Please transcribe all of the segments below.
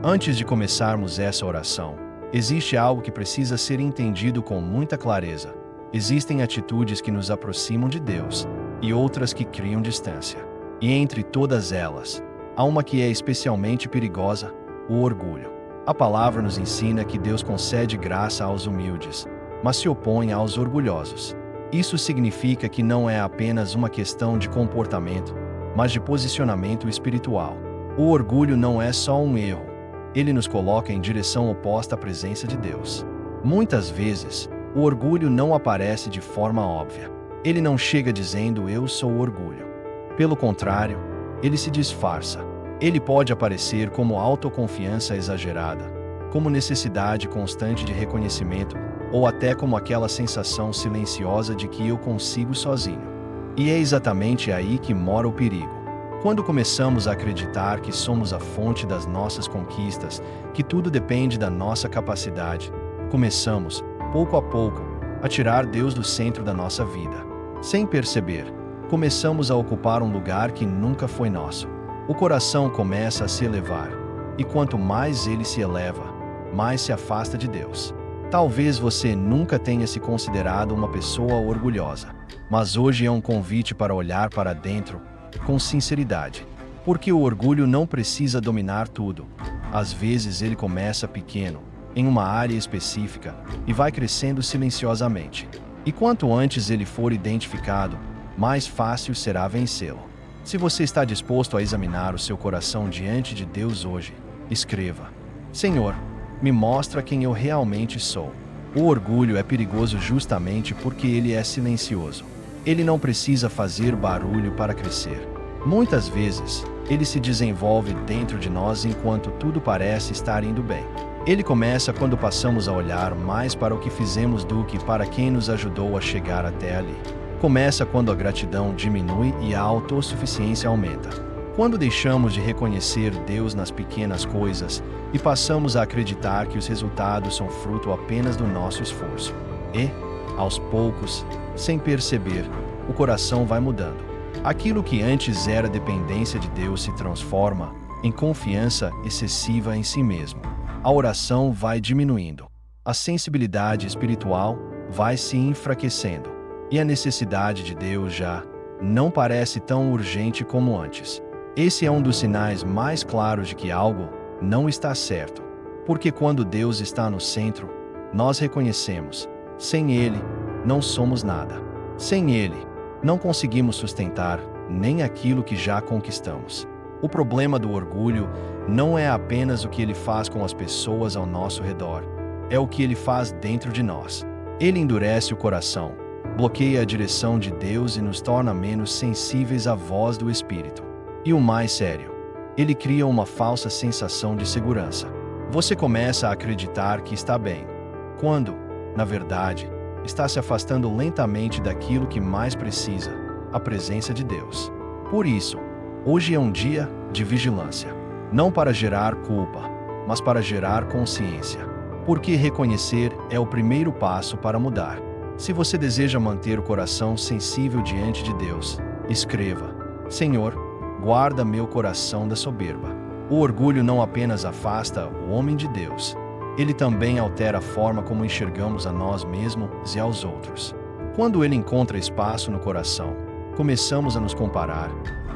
Antes de começarmos essa oração, existe algo que precisa ser entendido com muita clareza. Existem atitudes que nos aproximam de Deus e outras que criam distância. E entre todas elas, há uma que é especialmente perigosa: o orgulho. A palavra nos ensina que Deus concede graça aos humildes, mas se opõe aos orgulhosos. Isso significa que não é apenas uma questão de comportamento, mas de posicionamento espiritual. O orgulho não é só um erro. Ele nos coloca em direção oposta à presença de Deus. Muitas vezes, o orgulho não aparece de forma óbvia. Ele não chega dizendo "eu sou o orgulho". Pelo contrário, ele se disfarça. Ele pode aparecer como autoconfiança exagerada, como necessidade constante de reconhecimento, ou até como aquela sensação silenciosa de que eu consigo sozinho. E é exatamente aí que mora o perigo. Quando começamos a acreditar que somos a fonte das nossas conquistas, que tudo depende da nossa capacidade, começamos, pouco a pouco, a tirar Deus do centro da nossa vida. Sem perceber, começamos a ocupar um lugar que nunca foi nosso. O coração começa a se elevar, e quanto mais ele se eleva, mais se afasta de Deus. Talvez você nunca tenha se considerado uma pessoa orgulhosa, mas hoje é um convite para olhar para dentro com sinceridade. Porque o orgulho não precisa dominar tudo. Às vezes ele começa pequeno, em uma área específica, e vai crescendo silenciosamente. E quanto antes ele for identificado, mais fácil será vencê-lo. Se você está disposto a examinar o seu coração diante de Deus hoje, escreva: Senhor, me mostra quem eu realmente sou. O orgulho é perigoso justamente porque ele é silencioso. Ele não precisa fazer barulho para crescer. Muitas vezes, ele se desenvolve dentro de nós enquanto tudo parece estar indo bem. Ele começa quando passamos a olhar mais para o que fizemos do que para quem nos ajudou a chegar até ali. Começa quando a gratidão diminui e a autossuficiência aumenta. Quando deixamos de reconhecer Deus nas pequenas coisas e passamos a acreditar que os resultados são fruto apenas do nosso esforço. E, aos poucos, sem perceber, o coração vai mudando. Aquilo que antes era dependência de Deus se transforma em confiança excessiva em si mesmo. A oração vai diminuindo. A sensibilidade espiritual vai se enfraquecendo. E a necessidade de Deus já não parece tão urgente como antes. Esse é um dos sinais mais claros de que algo não está certo. Porque quando Deus está no centro, nós reconhecemos: sem Ele, não somos nada. Sem Ele, não conseguimos sustentar nem aquilo que já conquistamos. O problema do orgulho não é apenas o que ele faz com as pessoas ao nosso redor, é o que ele faz dentro de nós. Ele endurece o coração, bloqueia a direção de Deus e nos torna menos sensíveis à voz do Espírito. E o mais sério, ele cria uma falsa sensação de segurança. Você começa a acreditar que está bem, quando, na verdade, está se afastando lentamente daquilo que mais precisa, a presença de Deus. Por isso, hoje é um dia de vigilância. Não para gerar culpa, mas para gerar consciência. Porque reconhecer é o primeiro passo para mudar. Se você deseja manter o coração sensível diante de Deus, escreva: Senhor, guarda meu coração da soberba. O orgulho não apenas afasta o homem de Deus, ele também altera a forma como enxergamos a nós mesmos e aos outros. Quando ele encontra espaço no coração, começamos a nos comparar,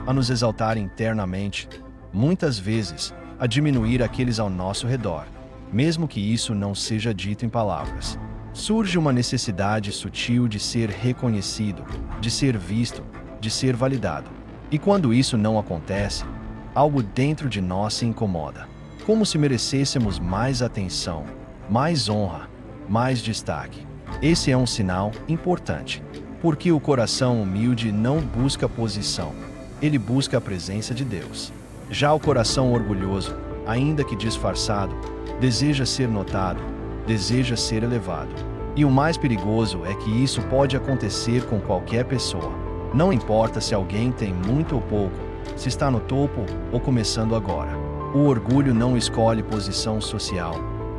a nos exaltar internamente, muitas vezes, a diminuir aqueles ao nosso redor, mesmo que isso não seja dito em palavras. Surge uma necessidade sutil de ser reconhecido, de ser visto, de ser validado. E quando isso não acontece, algo dentro de nós se incomoda. Como se merecêssemos mais atenção, mais honra, mais destaque. Esse é um sinal importante, porque o coração humilde não busca posição, ele busca a presença de Deus. Já o coração orgulhoso, ainda que disfarçado, deseja ser notado, deseja ser elevado. E o mais perigoso é que isso pode acontecer com qualquer pessoa. Não importa se alguém tem muito ou pouco, se está no topo ou começando agora. O orgulho não escolhe posição social,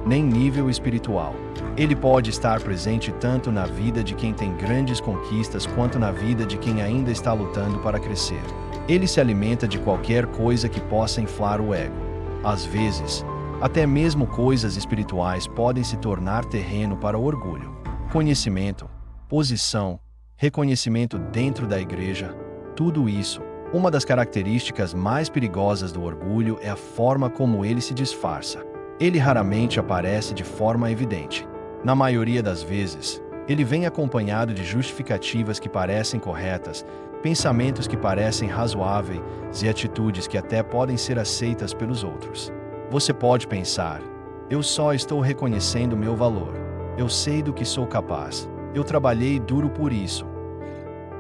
nem nível espiritual. Ele pode estar presente tanto na vida de quem tem grandes conquistas quanto na vida de quem ainda está lutando para crescer. Ele se alimenta de qualquer coisa que possa inflar o ego. Às vezes, Até mesmo coisas espirituais podem se tornar terreno para o orgulho. Conhecimento, posição, reconhecimento dentro da igreja, tudo isso. Uma das características mais perigosas do orgulho é a forma como ele se disfarça. Ele raramente aparece de forma evidente. Na maioria das vezes, ele vem acompanhado de justificativas que parecem corretas, pensamentos que parecem razoáveis e atitudes que até podem ser aceitas pelos outros. Você pode pensar: eu só estou reconhecendo meu valor. Eu sei do que sou capaz. Eu trabalhei duro por isso.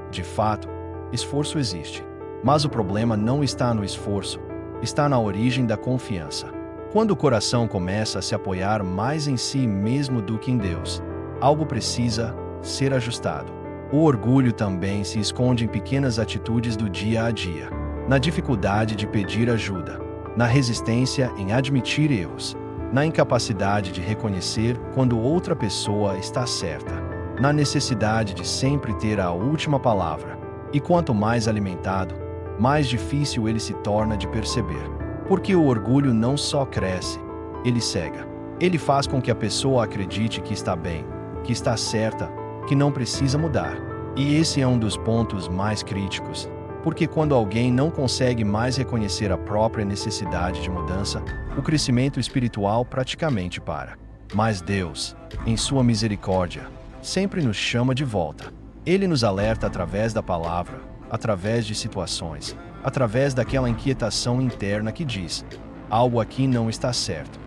De fato, esforço existe. Mas o problema não está no esforço, está na origem da confiança. Quando o coração começa a se apoiar mais em si mesmo do que em Deus, algo precisa ser ajustado. O orgulho também se esconde em pequenas atitudes do dia a dia, na dificuldade de pedir ajuda, na resistência em admitir erros, na incapacidade de reconhecer quando outra pessoa está certa, na necessidade de sempre ter a última palavra. E quanto mais alimentado, mais difícil ele se torna de perceber. Porque o orgulho não só cresce, ele cega. Ele faz com que a pessoa acredite que está bem, que está certa, que não precisa mudar. E esse é um dos pontos mais críticos, porque quando alguém não consegue mais reconhecer a própria necessidade de mudança, o crescimento espiritual praticamente para. Mas Deus, em sua misericórdia, sempre nos chama de volta. Ele nos alerta através da palavra, através de situações, através daquela inquietação interna que diz: algo aqui não está certo.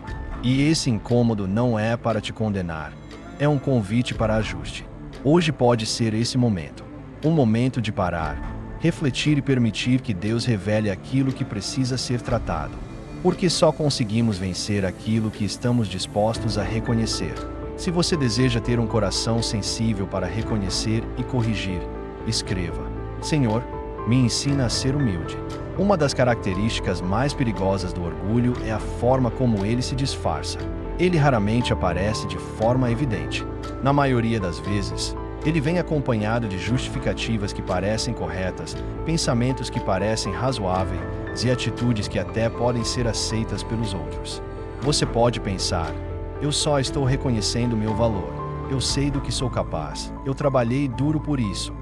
E esse incômodo não é para te condenar, é um convite para ajuste. Hoje pode ser esse momento, um momento de parar, refletir e permitir que Deus revele aquilo que precisa ser tratado, porque só conseguimos vencer aquilo que estamos dispostos a reconhecer. Se você deseja ter um coração sensível para reconhecer e corrigir, escreva: Senhor, me ensina a ser humilde. Uma das características mais perigosas do orgulho é a forma como ele se disfarça. Ele raramente aparece de forma evidente. Na maioria das vezes, ele vem acompanhado de justificativas que parecem corretas, pensamentos que parecem razoáveis e atitudes que até podem ser aceitas pelos outros. Você pode pensar: eu só estou reconhecendo meu valor. Eu sei do que sou capaz. Eu trabalhei duro por isso.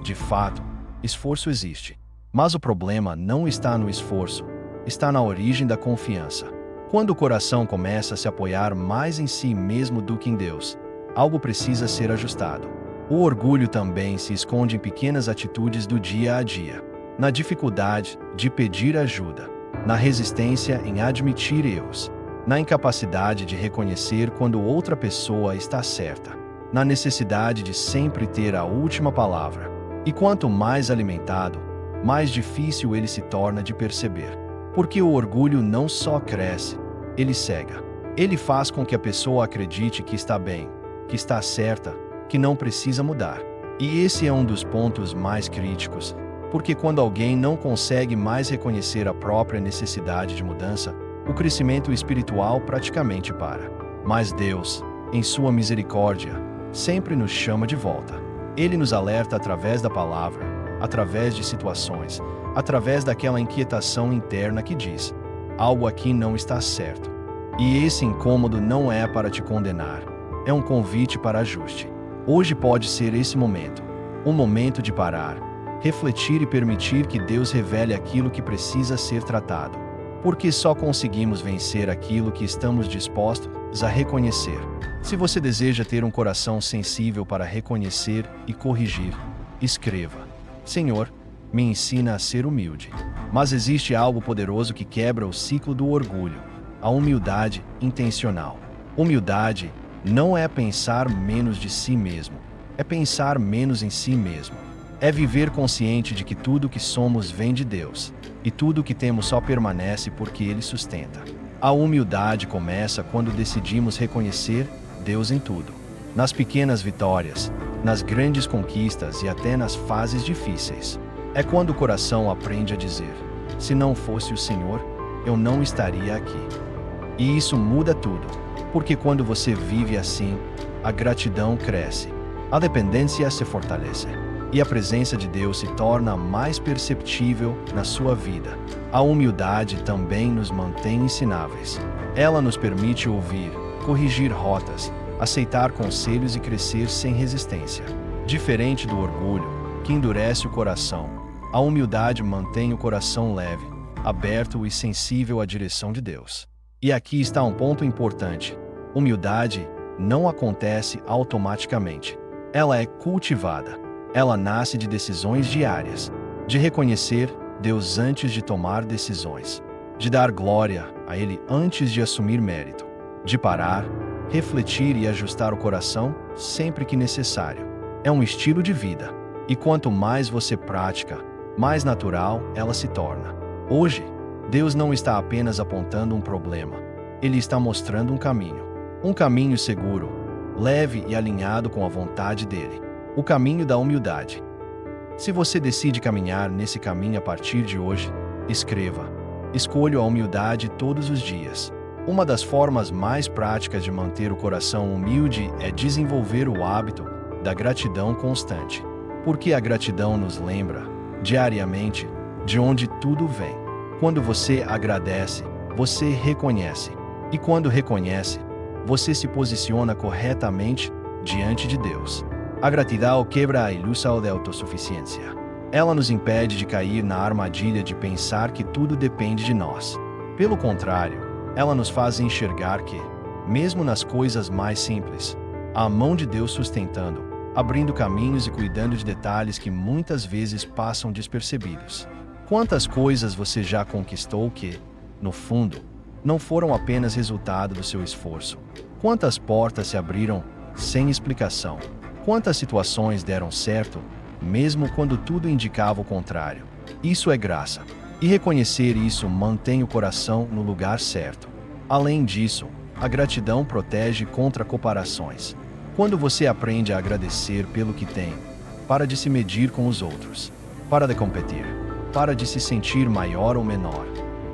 De fato, esforço existe. Mas o problema não está no esforço, está na origem da confiança. Quando o coração começa a se apoiar mais em si mesmo do que em Deus, algo precisa ser ajustado. O orgulho também se esconde em pequenas atitudes do dia a dia, na dificuldade de pedir ajuda, na resistência em admitir erros, na incapacidade de reconhecer quando outra pessoa está certa, na necessidade de sempre ter a última palavra. E quanto mais alimentado, mais difícil ele se torna de perceber. Porque o orgulho não só cresce, ele cega. Ele faz com que a pessoa acredite que está bem, que está certa, que não precisa mudar. E esse é um dos pontos mais críticos, porque quando alguém não consegue mais reconhecer a própria necessidade de mudança, o crescimento espiritual praticamente para. Mas Deus, em sua misericórdia, sempre nos chama de volta. Ele nos alerta através da palavra, através de situações, através daquela inquietação interna que diz: algo aqui não está certo. E esse incômodo não é para te condenar, é um convite para ajuste. Hoje pode ser esse momento, um momento de parar, refletir e permitir que Deus revele aquilo que precisa ser tratado. Porque só conseguimos vencer aquilo que estamos dispostos a reconhecer. Se você deseja ter um coração sensível para reconhecer e corrigir, escreva: Senhor, me ensina a ser humilde. Mas existe algo poderoso que quebra o ciclo do orgulho: a humildade intencional. Humildade não é pensar menos de si mesmo, é pensar menos em si mesmo. É viver consciente de que tudo o que somos vem de Deus, e tudo o que temos só permanece porque Ele sustenta. A humildade começa quando decidimos reconhecer Deus em tudo. Nas pequenas vitórias, nas grandes conquistas e até nas fases difíceis. É quando o coração aprende a dizer: se não fosse o Senhor, eu não estaria aqui. E isso muda tudo, porque quando você vive assim, a gratidão cresce, a dependência se fortalece. e a presença de Deus se torna mais perceptível na sua vida. A humildade também nos mantém ensináveis. Ela nos permite ouvir, corrigir rotas, aceitar conselhos e crescer sem resistência. Diferente do orgulho, que endurece o coração, a humildade mantém o coração leve, aberto e sensível à direção de Deus. E aqui está um ponto importante: humildade não acontece automaticamente. Ela é cultivada. Ela nasce de decisões diárias, de reconhecer Deus antes de tomar decisões, de dar glória a Ele antes de assumir mérito, de parar, refletir e ajustar o coração sempre que necessário. É um estilo de vida, e quanto mais você pratica, mais natural ela se torna. Hoje, Deus não está apenas apontando um problema, Ele está mostrando um caminho seguro, leve e alinhado com a vontade dEle, o caminho da humildade. Se você decide caminhar nesse caminho a partir de hoje, escreva: escolho a humildade todos os dias. Uma das formas mais práticas de manter o coração humilde é desenvolver o hábito da gratidão constante. Porque a gratidão nos lembra, diariamente, de onde tudo vem. Quando você agradece, você reconhece. E quando reconhece, você se posiciona corretamente diante de Deus. A gratidão quebra a ilusão da autossuficiência. Ela nos impede de cair na armadilha de pensar que tudo depende de nós. Pelo contrário, ela nos faz enxergar que, mesmo nas coisas mais simples, há a mão de Deus sustentando, abrindo caminhos e cuidando de detalhes que muitas vezes passam despercebidos. Quantas coisas você já conquistou que, no fundo, não foram apenas resultado do seu esforço? Quantas portas se abriram sem explicação? Quantas situações deram certo, mesmo quando tudo indicava o contrário? Isso é graça. E reconhecer isso mantém o coração no lugar certo. Além disso, a gratidão protege contra comparações. Quando você aprende a agradecer pelo que tem, para de se medir com os outros, para de competir, para de se sentir maior ou menor,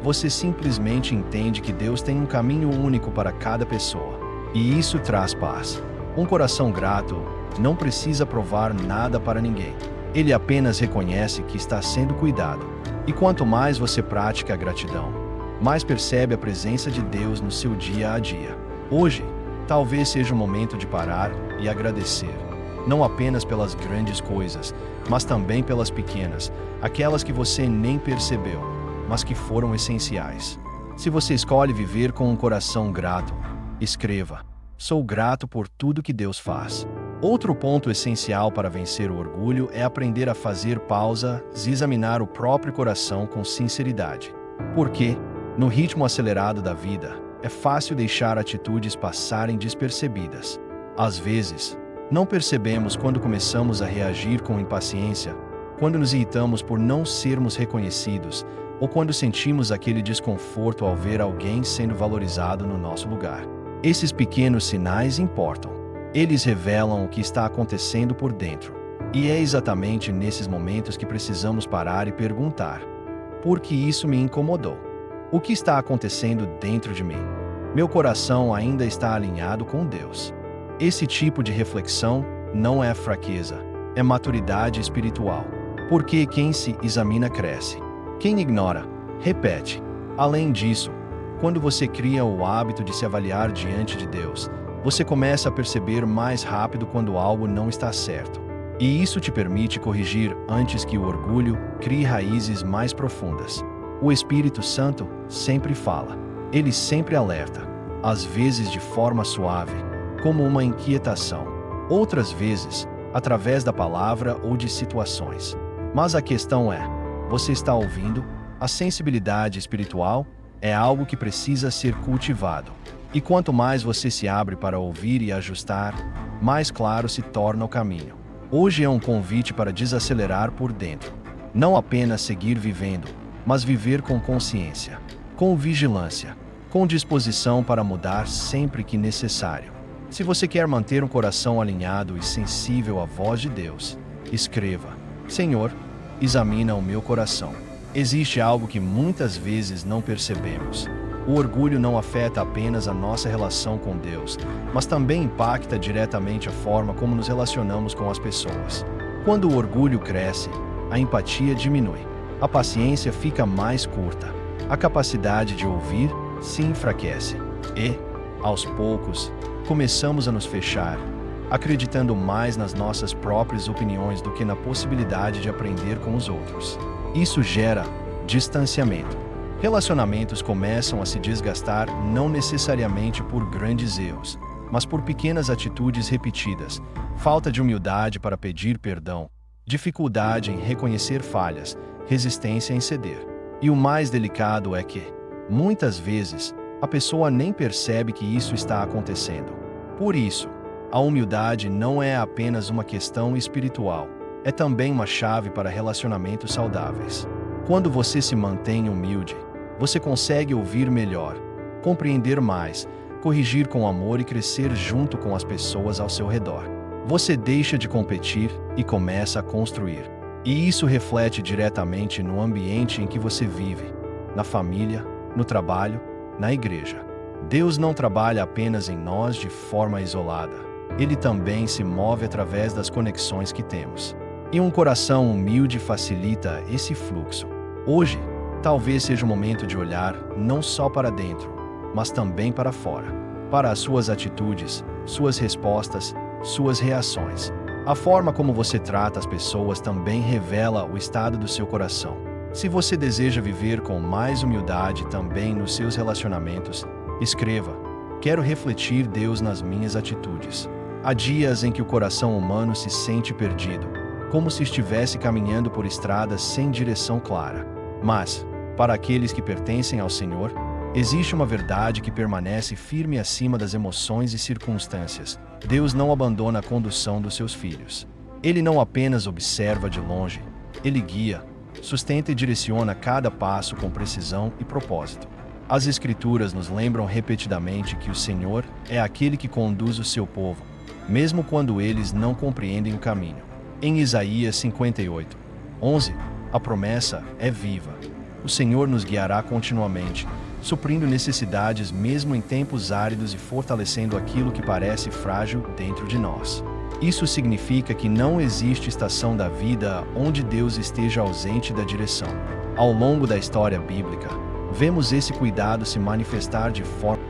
você simplesmente entende que Deus tem um caminho único para cada pessoa. E isso traz paz. Um coração grato não precisa provar nada para ninguém. Ele apenas reconhece que está sendo cuidado. E quanto mais você pratica a gratidão, mais percebe a presença de Deus no seu dia a dia. Hoje, talvez seja o momento de parar e agradecer, não apenas pelas grandes coisas, mas também pelas pequenas, aquelas que você nem percebeu, mas que foram essenciais. Se você escolhe viver com um coração grato, escreva: sou grato por tudo que Deus faz. Outro ponto essencial para vencer o orgulho é aprender a fazer pausas e examinar o próprio coração com sinceridade. Porque, no ritmo acelerado da vida, é fácil deixar atitudes passarem despercebidas. Às vezes, não percebemos quando começamos a reagir com impaciência, quando nos irritamos por não sermos reconhecidos, ou quando sentimos aquele desconforto ao ver alguém sendo valorizado no nosso lugar. Esses pequenos sinais importam. Eles revelam o que está acontecendo por dentro. E é exatamente nesses momentos que precisamos parar e perguntar: por que isso me incomodou? O que está acontecendo dentro de mim? Meu coração ainda está alinhado com Deus? Esse tipo de reflexão não é fraqueza, é maturidade espiritual. Porque quem se examina cresce. Quem ignora, repete. Além disso, quando você cria o hábito de se avaliar diante de Deus, você começa a perceber mais rápido quando algo não está certo. E isso te permite corrigir antes que o orgulho crie raízes mais profundas. O Espírito Santo sempre fala. Ele sempre alerta, às vezes de forma suave, como uma inquietação. Outras vezes, através da palavra ou de situações. Mas a questão é: você está ouvindo? A sensibilidade espiritual é algo que precisa ser cultivado. E quanto mais você se abre para ouvir e ajustar, mais claro se torna o caminho. Hoje é um convite para desacelerar por dentro. Não apenas seguir vivendo, mas viver com consciência, com vigilância, com disposição para mudar sempre que necessário. Se você quer manter um coração alinhado e sensível à voz de Deus, escreva: Senhor, examina o meu coração. Existe algo que muitas vezes não percebemos. O orgulho não afeta apenas a nossa relação com Deus, mas também impacta diretamente a forma como nos relacionamos com as pessoas. Quando o orgulho cresce, a empatia diminui. A paciência fica mais curta. A capacidade de ouvir se enfraquece. E, aos poucos, começamos a nos fechar, acreditando mais nas nossas próprias opiniões do que na possibilidade de aprender com os outros. Isso gera distanciamento. Relacionamentos começam a se desgastar não necessariamente por grandes erros, mas por pequenas atitudes repetidas, falta de humildade para pedir perdão, dificuldade em reconhecer falhas, resistência em ceder. E o mais delicado é que, muitas vezes, a pessoa nem percebe que isso está acontecendo. Por isso, a humildade não é apenas uma questão espiritual, é também uma chave para relacionamentos saudáveis. Quando você se mantém humilde, você consegue ouvir melhor, compreender mais, corrigir com amor e crescer junto com as pessoas ao seu redor. Você deixa de competir e começa a construir. E isso reflete diretamente no ambiente em que você vive, na família, no trabalho, na igreja. Deus não trabalha apenas em nós de forma isolada. Ele também se move através das conexões que temos. E um coração humilde facilita esse fluxo. Hoje, talvez seja o momento de olhar não só para dentro, mas também para fora. Para as suas atitudes, suas respostas, suas reações. A forma como você trata as pessoas também revela o estado do seu coração. Se você deseja viver com mais humildade também nos seus relacionamentos, escreva: quero refletir Deus nas minhas atitudes. Há dias em que o coração humano se sente perdido, como se estivesse caminhando por estradas sem direção clara. Mas, para aqueles que pertencem ao Senhor, existe uma verdade que permanece firme acima das emoções e circunstâncias. Deus não abandona a condução dos seus filhos. Ele não apenas observa de longe, ele guia, sustenta e direciona cada passo com precisão e propósito. As Escrituras nos lembram repetidamente que o Senhor é aquele que conduz o seu povo, mesmo quando eles não compreendem o caminho. Em Isaías 58:11, a promessa é viva. O Senhor nos guiará continuamente, suprindo necessidades mesmo em tempos áridos e fortalecendo aquilo que parece frágil dentro de nós. Isso significa que não existe estação da vida onde Deus esteja ausente da direção. Ao longo da história bíblica, vemos esse cuidado se manifestar de forma